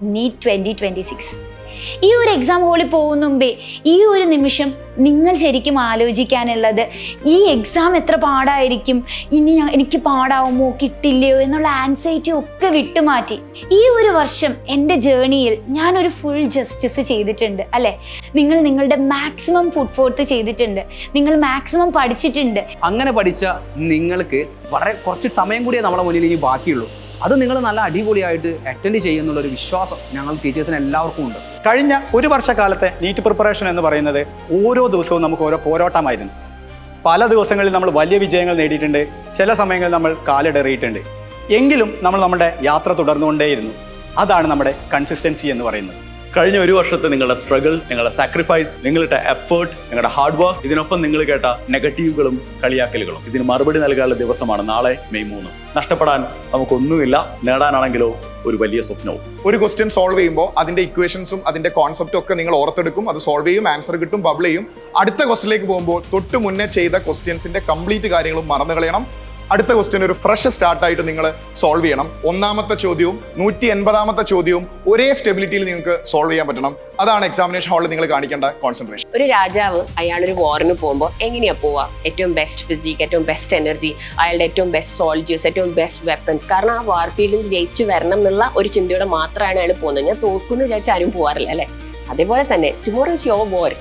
NEET 2026. ഈ ഒരു exam ഹോളിൽ പോകുന്ന മുമ്പേ ഈ ഒരു നിമിഷം നിങ്ങൾ ശരിക്കും ആലോചിക്കാനുള്ളത്, ഈ എക്സാം എത്ര പാടായിരിക്കും, ഇനി എനിക്ക് പാടാവുമോ കിട്ടില്ലയോ എന്നുള്ള ആൻസൈറ്റി ഒക്കെ വിട്ടുമാറ്റി ഈ ഒരു വർഷം എൻ്റെ ജേണിയിൽ ഞാനൊരു ഫുൾ ജസ്റ്റിസ് ചെയ്തിട്ടുണ്ട് അല്ലേ? നിങ്ങൾ നിങ്ങളുടെ മാക്സിമം ഫുഡ് ഫോർത്ത് ചെയ്തിട്ടുണ്ട്, നിങ്ങൾ മാക്സിമം പഠിച്ചിട്ടുണ്ട്. അങ്ങനെ പഠിച്ച നിങ്ങൾക്ക് വളരെ കുറച്ച് സമയം കൂടിയേ നമ്മുടെ മുന്നിൽ ഇനി ബാക്കിയുള്ളൂ. അത് നിങ്ങൾ നല്ല അടിപൊളിയായിട്ട് അറ്റൻഡ് ചെയ്യുന്നുള്ളൊരു വിശ്വാസം ഞങ്ങൾ ടീച്ചേഴ്സിന് എല്ലാവർക്കും ഉണ്ട്. കഴിഞ്ഞ ഒരു വർഷക്കാലത്തെ നീറ്റ് പ്രിപ്പറേഷൻ എന്ന് പറയുന്നത് ഓരോ ദിവസവും നമുക്ക് ഓരോ പോരാട്ടമായിരുന്നു. പല ദിവസങ്ങളിൽ നമ്മൾ വലിയ വിജയങ്ങൾ നേടിയിട്ടുണ്ട്, ചില സമയങ്ങളിൽ നമ്മൾ കാലിടറിയിട്ടുണ്ട്. എങ്കിലും നമ്മൾ നമ്മുടെ യാത്ര തുടർന്നുകൊണ്ടേയിരുന്നു. അതാണ് നമ്മുടെ കൺസിസ്റ്റൻസി എന്ന് പറയുന്നത്. കഴിഞ്ഞ ഒരു വർഷത്തെ നിങ്ങളുടെ സ്ട്രഗിൾ, നിങ്ങളുടെ സാക്രിഫൈസ്, നിങ്ങളുടെ എഫേർട്ട്, നിങ്ങളുടെ ഹാർഡ് വർക്ക്, ഇതിനൊപ്പം നിങ്ങൾ കേട്ട നെഗറ്റീവുകളും കളിയാക്കലുകളും, ഇതിന് മറുപടി നൽകാനുള്ള ദിവസമാണ് നാളെ മെയ് 3. നഷ്ടപ്പെടാൻ നമുക്കൊന്നുമില്ല, നേടാനാണെങ്കിലോ ഒരു വലിയ സ്വപ്നവും. ഒരു ക്വസ്റ്റ്യൻ സോൾവ് ചെയ്യുമ്പോൾ അതിന്റെ ഇക്വേഷൻസും അതിന്റെ കോൺസെപ്റ്റും ഒക്കെ നിങ്ങൾ ഓർത്തെടുക്കും, അത് സോൾവ് ചെയ്യും, ആൻസർ കിട്ടും, ബബിൾ ചെയ്യും. അടുത്ത ക്വസ്റ്റിലേക്ക് പോകുമ്പോൾ തൊട്ട് മുന്നേ ചെയ്ത ക്വസ്റ്റ്യൻസിന്റെ കംപ്ലീറ്റ് കാര്യങ്ങളും മറന്നു കളയണം. അടുത്ത ക്വസ്റ്റ്യൻ ഒരു ഫ്രഷ് സ്റ്റാർട്ടായിട്ട് നിങ്ങൾ സോൾവ് ചെയ്യണം. 1ാമത്തെ ചോദ്യവും 180ാമത്തെ ചോദ്യവും ഒരേ സ്റ്റെബിലിറ്റിയിൽ നിങ്ങൾക്ക് സോൾവ് ചെയ്യാൻ പറ്റണം. അതാണ് എക്സാമിനേഷൻ ഹാളിൽ നിങ്ങൾ കാണിക്കേണ്ട കോൺസെൻട്രേഷൻ. ഒരു രാജാവ് അയാളൊരു വാറിന് പോകുമ്പോൾ എങ്ങനെയാ പോവാ? ഏറ്റവും ബെസ്റ്റ് ഫിസിക്, ഏറ്റവും ബെസ്റ്റ് എനർജി, അയാളുടെ ഏറ്റവും ബെസ്റ്റ് സോൾജേഴ്സ്, ഏറ്റവും ബെസ്റ്റ് വെപ്പൺസ്. കാരണം ആ വാർ ഫീൽഡിൽ ജയിച്ചു വരണം എന്നുള്ള ഒരു ചിന്തയോടെ മാത്രമാണ് അയാൾ പോകുന്നത്. ഞാൻ തോക്കുന്നു വിചാരിച്ച് ആരും പോകാറില്ല അല്ലെ? അതേപോലെ തന്നെ ടുമോറോ ഇസ് യുവർ വാർ.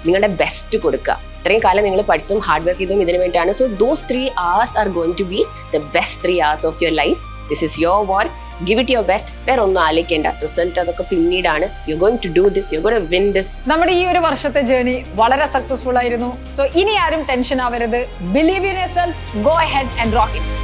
നിങ്ങളുടെ ബെസ്റ്റ് കൊടുക്കുക. ഇത്രയും കാലം നിങ്ങൾ പഠിച്ചതും ഹാർഡ് വർക്ക് ചെയ്തതും ഇതിനു വേണ്ടിയാണ്. So those 3 hours are going to be the best 3 hours of your life. This is your war. Give it your best. വേറെ ഒന്നും ആലോചിക്കേണ്ട. റിസൾട്ട് അതൊക്കെ പിന്നീടാണ്. You going to do this, you going to win this. നമ്മുടെ ഈ ഒരു വർഷത്തെ journey വളരെ സക്സസ്ഫുൾ ആയിരുന്നു. സോ ഇനി ആരും ടെൻഷൻ ആവരുത്. Believe in yourself, go ahead and rock it.